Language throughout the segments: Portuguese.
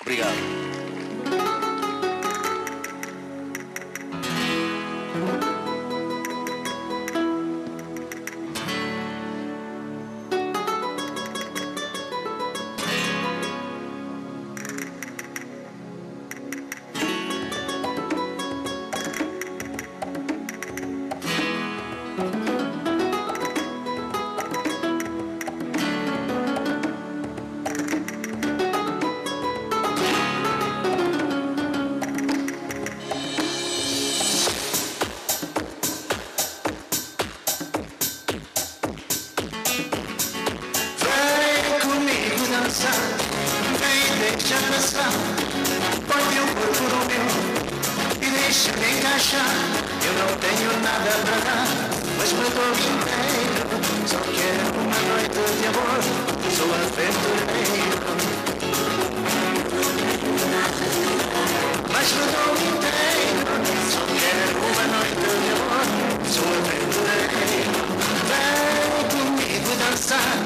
Obrigado. Vem, deixa dançar, põe o corpo no meu e deixa-me encaixar. Eu não tenho nada pra dar, mas me dou inteiro. Só quero uma noite de amor, sou aventureiro. Mas me dou inteiro, só quero uma noite de amor, sou aventureiro. Vem comigo dançar,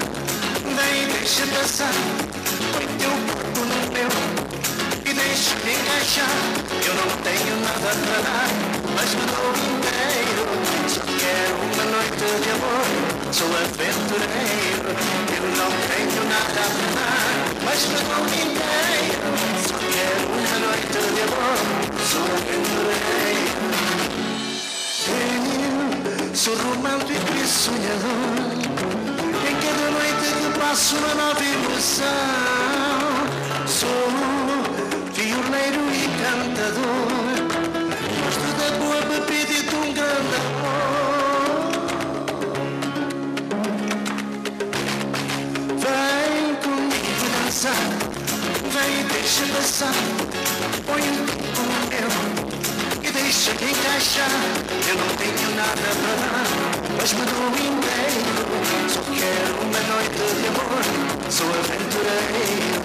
vem, deixa dançar, põe teu corpo no meu e deixa-me encaixar. Eu não tenho nada pra dar, mas me dou inteiro. Só quero uma noite de amor, sou aventureiro. Eu não tenho nada pra dar, mas me dou inteiro. Só quero uma noite de amor, sou aventureiro. Eu sou romântico e sonhador, em cada noite que passo uma nova emoção. Sou violeiro e cantador, gosto da boa bebida e de um grande amor. Vem comigo dançar, vem, deixa dançar, põe o corpo no meu e deixa-me encaixar. Eu não tenho nada pra dar, mas me dou inteiro. Só quero uma noite de amor, sou aventureiro.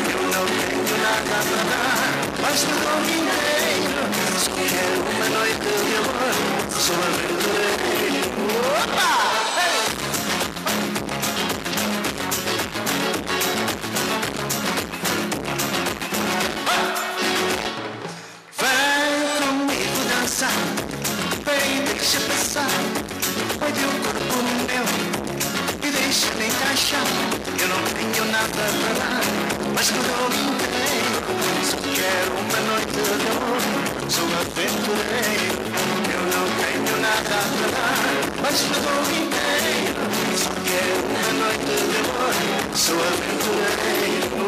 Eu não tenho nada pra dar, mas me dou inteiro. Só quero uma noite de amor, sou aventureiro. Opa! Vem comigo dançar, vem, deixa passar, põe teu corpo no meu e deixa-me encaixar. Eu não tenho nada pra dar, mas me dou inteiro. Só quero uma noite de amor, sou aventureiro. Eu não tenho nada pra dar, mas me dou inteiro. Só quero uma noite de amor, sou aventureiro.